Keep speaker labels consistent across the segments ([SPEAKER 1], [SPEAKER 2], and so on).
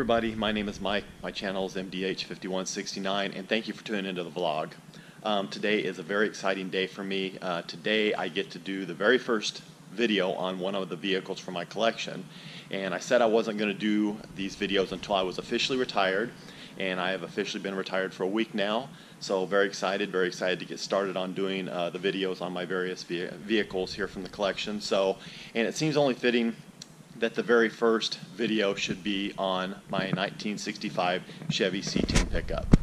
[SPEAKER 1] everybody, my name is Mike. My channel is MDH5169 and thank you for tuning into the vlog. Today is a very exciting day for me. Today I get to do the very first video on one of the vehicles from my collection, and I said I wasn't going to do these videos until I was officially retired, and I have officially been retired for a week now, so very excited to get started on doing the videos on my various vehicles here from the collection. And it seems only fitting that the very first video should be on my 1965 Chevy C10 pickup.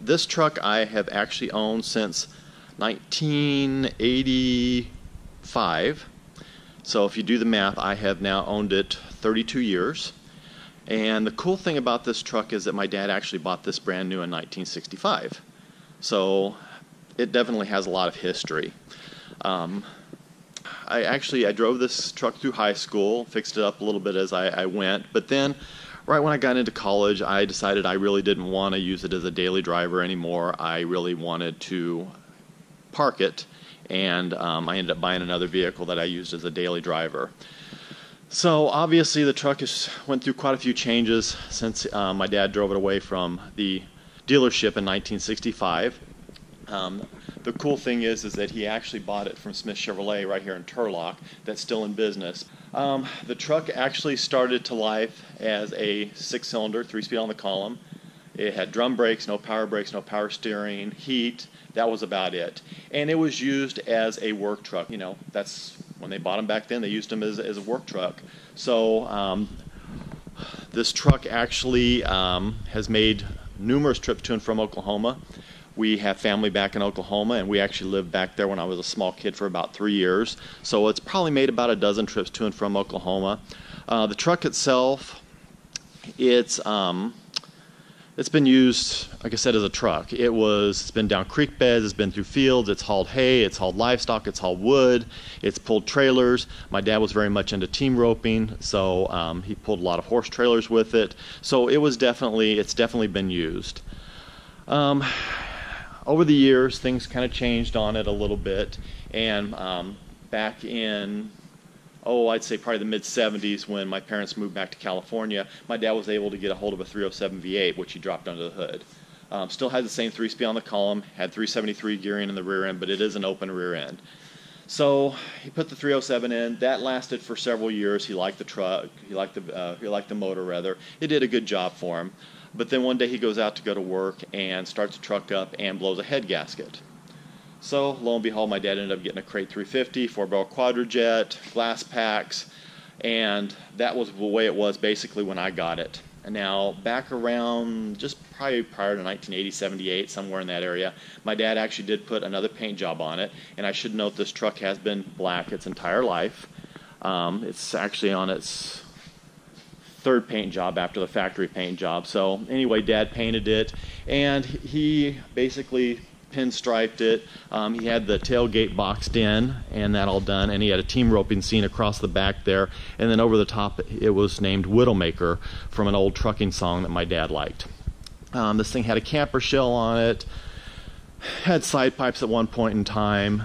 [SPEAKER 1] This truck I have actually owned since 1985. So if you do the math, I have now owned it 32 years. And the cool thing about this truck is that my dad actually bought this brand new in 1965. So it definitely has a lot of history. I drove this truck through high school, fixed it up a little bit as I went, but then right when I got into college, I decided I really didn't want to use it as a daily driver anymore. I really wanted to park it, and I ended up buying another vehicle that I used as a daily driver. So obviously the truck went through quite a few changes since my dad drove it away from the dealership in 1965. The cool thing is that he actually bought it from Smith Chevrolet right here in Turlock that's still in business. The truck actually started to life as a 6-cylinder, 3-speed on the column. It had drum brakes, no power steering, heat. That was about it. And it was used as a work truck. You know, that's when they bought them back then, they used them as a work truck. So this truck actually has made numerous trips to and from Oklahoma. We have family back in Oklahoma, and we actually lived back there when I was a small kid for about 3 years. So it's probably made about a dozen trips to and from Oklahoma. The truck itself, it's been used, like I said, as a truck. It's been down creek beds, it's been through fields, it's hauled hay, it's hauled livestock, it's hauled wood, it's pulled trailers. My dad was very much into team roping, so he pulled a lot of horse trailers with it. So it's definitely been used. Over the years, things kind of changed on it a little bit, and back in, I'd say probably the mid-70s, when my parents moved back to California, my dad was able to get a hold of a 307 V8, which he dropped under the hood. Still had the same 3-speed on the column, had 373 gearing in the rear end, but it is an open rear end. So he put the 307 in. That lasted for several years. He liked the truck. He liked the motor rather. It did a good job for him. But then one day he goes out to go to work and starts the truck up and blows a head gasket. So lo and behold, my dad ended up getting a Crate 350, 4-barrel quadrajet, glass packs, and that was the way it was basically when I got it. And now back around just probably prior to 1980, 78, somewhere in that area, my dad actually did put another paint job on it. And I should note this truck has been black its entire life. It's actually on its third paint job after the factory paint job. So anyway, Dad painted it, and he basically pinstriped it. He had the tailgate boxed in and that all done, and he had a team roping scene across the back there, and then over the top it was named Widowmaker from an old trucking song that my dad liked. This thing had a camper shell on it, had side pipes at one point in time.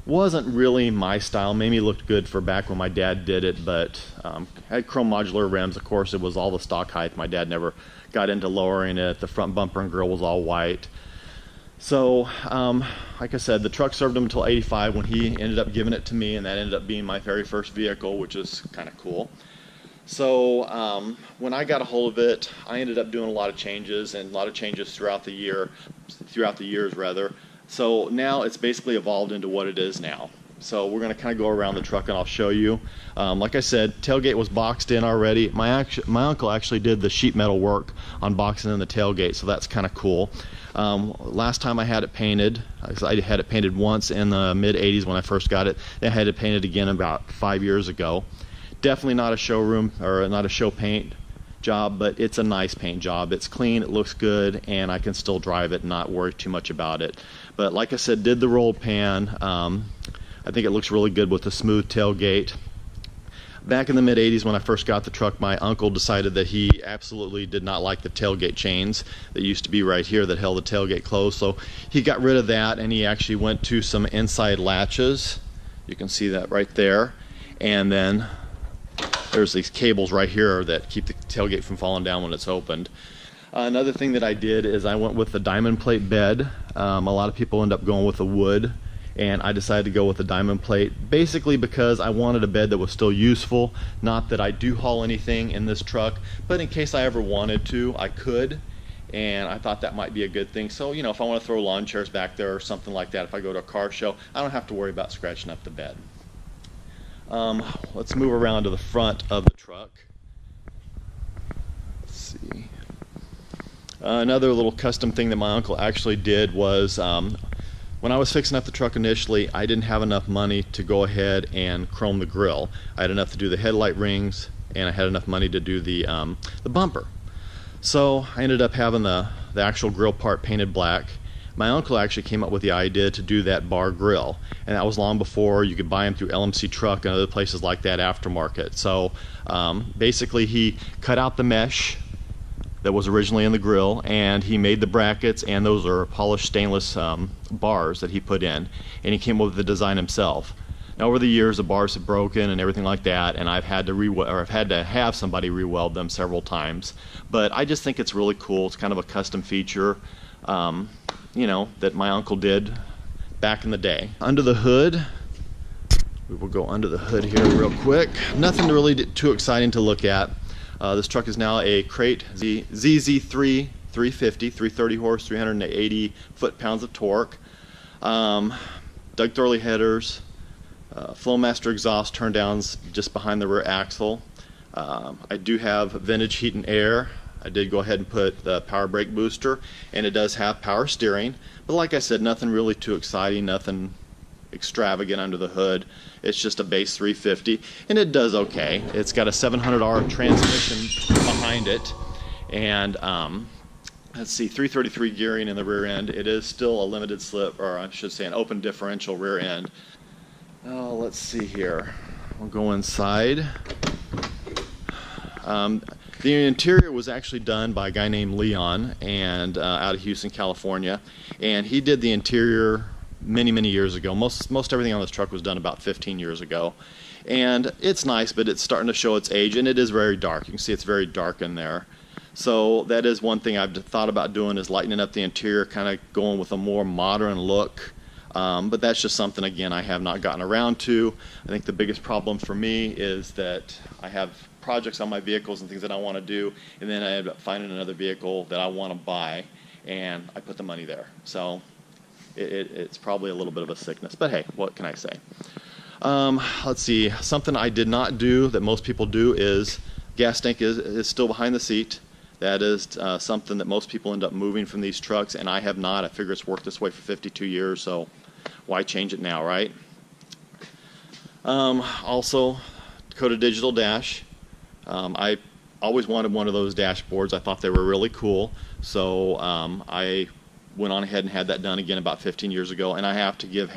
[SPEAKER 1] Wasn't really my style. Maybe looked good for back when my dad did it, but had chrome modular rims. Of course, it was all the stock height. My dad never got into lowering it. The front bumper and grille was all white. So, like I said, the truck served him until 85 when he ended up giving it to me, and that ended up being my very first vehicle, which is kind of cool. So when I got a hold of it, I ended up doing a lot of changes, and a lot of changes throughout the years. So now it's basically evolved into what it is now. So we're going to kind of go around the truck and I'll show you. Like I said, tailgate was boxed in already. My uncle actually did the sheet metal work on boxing in the tailgate, so that's kind of cool. Last time I had it painted, I had it painted once in the mid-80s when I first got it. I had it painted again about 5 years ago. Definitely not a showroom or not a show paint job, but it's a nice paint job. It's clean, it looks good, and I can still drive it and not worry too much about it. But like I said, did the roll pan. I think it looks really good with the smooth tailgate. Back in the mid-80s when I first got the truck, my uncle decided that he absolutely did not like the tailgate chains that used to be right here that held the tailgate closed. So he got rid of that, and he actually went to some inside latches. You can see that right there. And then there's these cables right here that keep the tailgate from falling down when it's opened. Another thing that I did is I went with the diamond plate bed. A lot of people end up going with the wood, and I decided to go with the diamond plate basically because I wanted a bed that was still useful. Not that I do haul anything in this truck, but in case I ever wanted to, I could, and I thought that might be a good thing. So, you know, if I want to throw lawn chairs back there or something like that, if I go to a car show, I don't have to worry about scratching up the bed. Let's move around to the front of the truck. Let's see. Another little custom thing that my uncle actually did was when I was fixing up the truck initially, I didn't have enough money to go ahead and chrome the grill. I had enough to do the headlight rings, and I had enough money to do the bumper. So I ended up having the actual grill part painted black. My uncle actually came up with the idea to do that bar grill, and that was long before you could buy them through LMC Truck and other places like that aftermarket. So basically he cut out the mesh that was originally in the grill, and he made the brackets, and those are polished stainless bars that he put in, and he came up with the design himself. Now over the years the bars have broken and everything like that, and I've had to have somebody re-weld them several times, but I just think it's really cool. It's kind of a custom feature, you know, that my uncle did back in the day. Under the hood, we will go under the hood here real quick. Nothing really too exciting to look at. This truck is now a crate ZZ3 350, 330 horse, 380 foot-pounds of torque. Doug Thorley headers, Flowmaster exhaust turn downs just behind the rear axle. I do have vintage heat and air. I did go ahead and put the power brake booster, and it does have power steering, but like I said, nothing really too exciting, nothing extravagant under the hood. It's just a base 350, and it does okay. It's got a 700R transmission behind it, and let's see, 333 gearing in the rear end. It is still a limited slip, or I should say an open differential rear end. Oh, let's see here. We'll go inside. The interior was actually done by a guy named Leon, and out of Houston, California, and he did the interior many years ago. Most everything on this truck was done about 15 years ago, and it's nice, but it's starting to show its age, and it is very dark. You can see it's very dark in there. So that is one thing I've thought about doing, is lightening up the interior, kind of going with a more modern look. But that's just something, again, I have not gotten around to. I think the biggest problem for me is that I have projects on my vehicles and things that I want to do, and then I end up finding another vehicle that I want to buy, and I put the money there. So it's probably a little bit of a sickness, but hey, what can I say? Let's see, something I did not do that most people do is gas tank is still behind the seat. That is something that most people end up moving from these trucks, and I have not. I figure it's worked this way for 52 years, so why change it now, right? Also, Dakota Digital Dash. I always wanted one of those dashboards. I thought they were really cool, so I went on ahead and had that done again about 15 years ago, and I have to give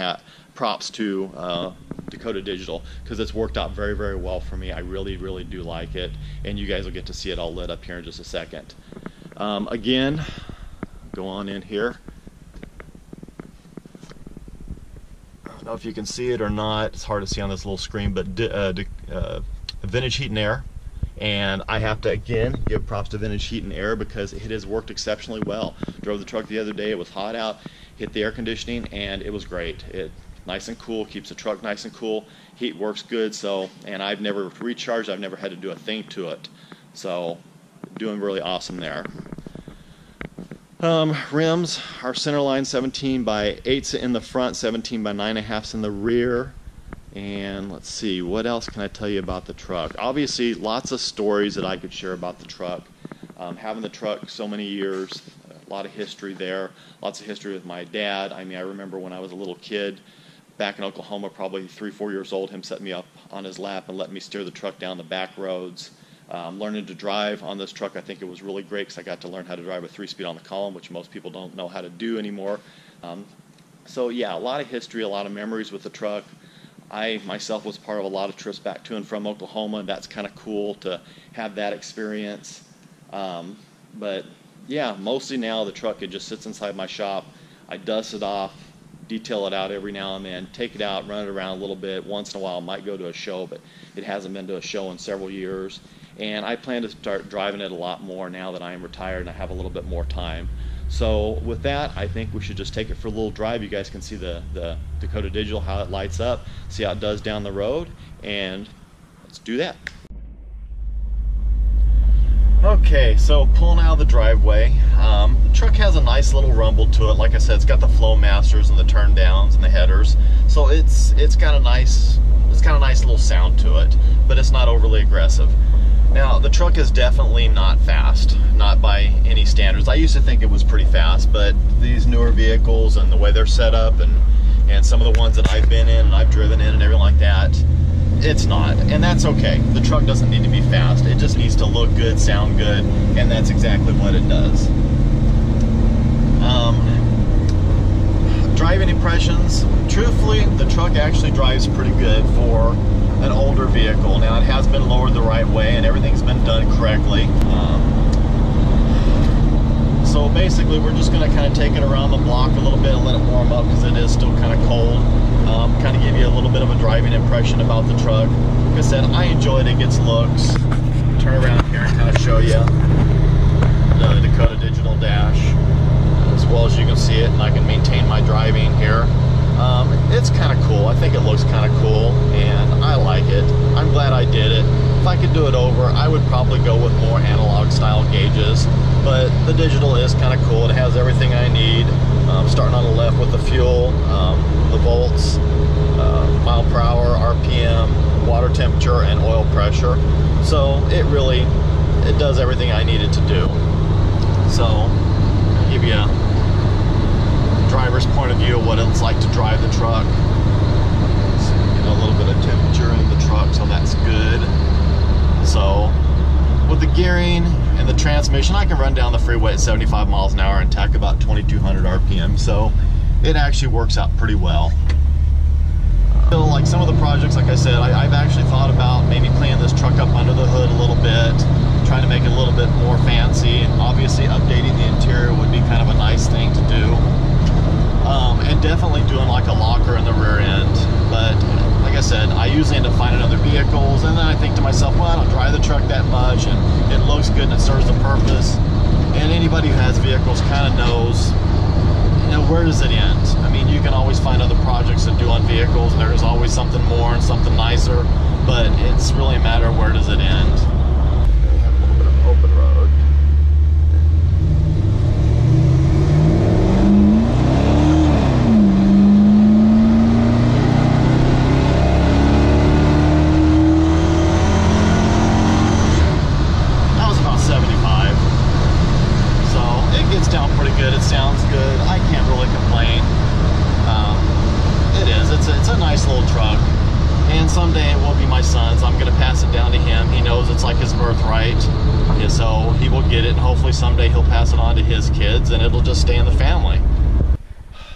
[SPEAKER 1] props to Dakota Digital, because it's worked out very well for me. I really do like it, and you guys will get to see it all lit up here in just a second. Again, go on in here. I don't know if you can see it or not. It's hard to see on this little screen, but vintage heat and air. And I have to, again, give props to Vintage Heat and Air, because it has worked exceptionally well. Drove the truck the other day, it was hot out, hit the air conditioning, and it was great. It nice and cool, keeps the truck nice and cool. Heat works good, so, and I've never recharged, I've never had to do a thing to it. So, doing really awesome there. Rims are centerline 17 by 8s in the front, 17 by 9.5s in the rear. And let's see, what else can I tell you about the truck? Obviously, lots of stories that I could share about the truck. Having the truck so many years, a lot of history there. Lots of history with my dad. I mean, I remember when I was a little kid back in Oklahoma, probably 3-4 years old, him setting me up on his lap and letting me steer the truck down the back roads. Learning to drive on this truck, I think it was really great, because I got to learn how to drive a 3-speed on the column, which most people don't know how to do anymore. So yeah, a lot of history, a lot of memories with the truck. I myself was part of a lot of trips back to and from Oklahoma, and that's kind of cool to have that experience. But yeah, mostly now the truck, it just sits inside my shop. I dust it off detail it out every now and then, take it out, run it around a little bit. Once in a while, I might go to a show, but it hasn't been to a show in several years. And I plan to start driving it a lot more now that I am retired and I have a little bit more time. So with that, I think we should just take it for a little drive. You guys can see the Dakota Digital, how it lights up, see how it does down the road, and let's do that. Okay, so pulling out of the driveway, the truck has a nice little rumble to it. Like I said, it's got the flow masters and the turn downs and the headers, so it's got a nice little sound to it, but it's not overly aggressive. Now, the truck is definitely not fast, not by any standards. I used to think it was pretty fast, but these newer vehicles and the way they're set up and some of the ones that I've been in and I've driven in and everything like that, it's not, and that's okay. The truck doesn't need to be fast. It just needs to look good, sound good, and that's exactly what it does. Driving impressions, truthfully, the truck actually drives pretty good for an older vehicle. Now, it has been lowered the right way and everything's been done correctly. So basically, we're just going to kind of take it around the block a little bit and let it warm up because it is still kind of cold. Kind of give you a little bit of a driving impression about the truck. Like I said, I enjoy it. It gets looks. Turn around here and kind of show you the Dakota Digital dash as well as you can see it, and I can maintain my driving here. It's kind of cool. I think it looks kind of cool, and I like it. I'm glad I did it. If I could do it over, I would probably go with more analog style gauges, but the digital is kind of cool. It has everything I need. Starting on the left with the fuel, the volts, mile per hour, RPM, water temperature, and oil pressure. So it does everything I need it to do. So I'll give you a driver's point of view of what it's like to drive the truck. So get a little bit of temperature in the truck, so that's good. So with the gearing and the transmission, I can run down the freeway at 75 miles an hour and tack about 2,200 RPM, so it actually works out pretty well. So like some of the projects, like I said, I've actually thought about maybe cleaning this truck up under the hood a little bit, trying to make it a little bit more fancy, and obviously updating the interior would be kind of a nice thing to do. And definitely doing like a locker in the rear end. But like I said, I usually end up finding other vehicles, and then I think to myself, well, I don't drive the truck that much, and it looks good and it serves the purpose. And anybody who has vehicles kind of knows, you know, where does it end? I mean, you can always find other projects to do on vehicles. There's always something more and something nicer, but it's really a matter of where does it end. We have a little bit of open road. It sounds good. I can't really complain. It's a nice little truck, and someday it will be my son's. I'm going to pass it down to him. He knows it's like his birthright, and so he will get it, and hopefully someday he'll pass it on to his kids, and it'll just stay in the family.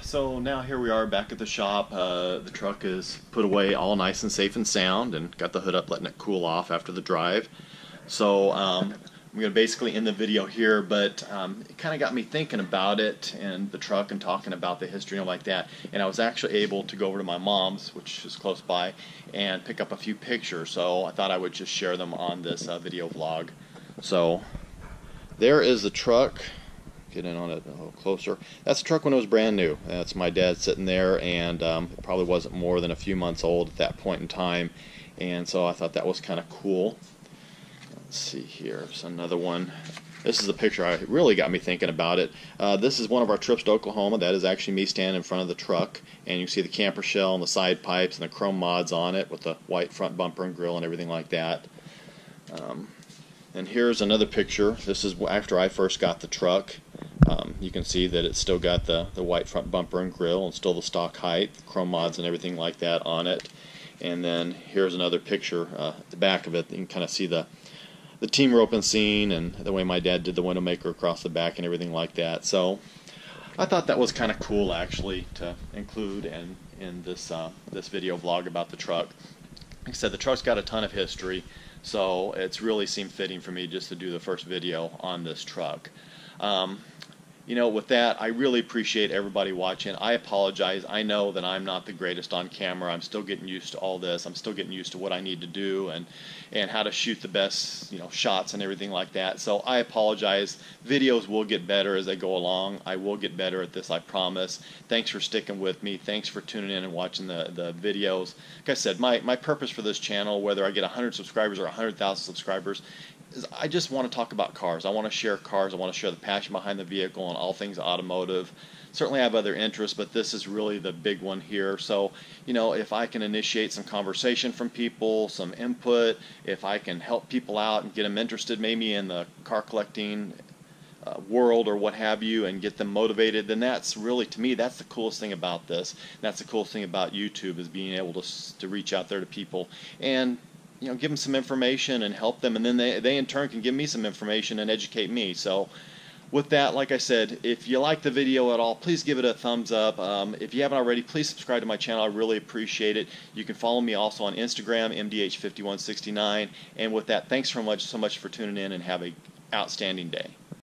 [SPEAKER 1] So now here we are back at the shop. The truck is put away all nice and safe and sound, and got the hood up, letting it cool off after the drive. So I'm going to basically end the video here, but it kind of got me thinking about it and the truck and talking about the history and all like that. And I was actually able to go over to my mom's, which is close by, and pick up a few pictures. So I thought I would just share them on this video vlog. So there is the truck. Get in on it a little closer. That's the truck when it was brand new. That's my dad sitting there, and it probably wasn't more than a few months old at that point in time. And so I thought that was kind of cool. Let's see here, there's another one. This is a picture I really got me thinking about it. This is one of our trips to Oklahoma. That is actually me standing in front of the truck, and you can see the camper shell and the side pipes and the chrome mods on it with the white front bumper and grill and everything like that. And here's another picture. This is after I first got the truck. You can see that it's still got the white front bumper and grill and still the stock height, the chrome mods and everything like that on it. And then here's another picture at the back of it. You can kind of see the team roping scene and the way my dad did the window maker across the back and everything like that. So I thought that was kind of cool actually to include in this this video vlog about the truck. Like I said, the truck's got a ton of history, so it's really seemed fitting for me just to do the first video on this truck. With that, I really appreciate everybody watching. I apologize. I know that I'm not the greatest on camera. I'm still getting used to all this. I'm still getting used to what I need to do and how to shoot the best, shots and everything like that. So I apologize. Videos will get better as they go along. I will get better at this, I promise. Thanks for sticking with me. Thanks for tuning in and watching the videos. Like I said, my purpose for this channel, whether I get 100 subscribers or 100,000 subscribers, is I just want to talk about cars. I want to share cars. I want to share the passion behind the vehicle and all things automotive. Certainly I have other interests, but this is really the big one here. So, if I can initiate some conversation from people, some input, if I can help people out and get them interested maybe in the car collecting world or what have you, and get them motivated, then that's really, to me, that's the coolest thing about this. That's the coolest thing about YouTube, is being able to reach out there to people and give them some information and help them, and then they in turn can give me some information and educate me. So with that, like I said, if you like the video at all, please give it a thumbs up. If you haven't already, please subscribe to my channel. I really appreciate it. You can follow me also on Instagram, MDH5169. And with that, thanks so much for tuning in, and have an outstanding day.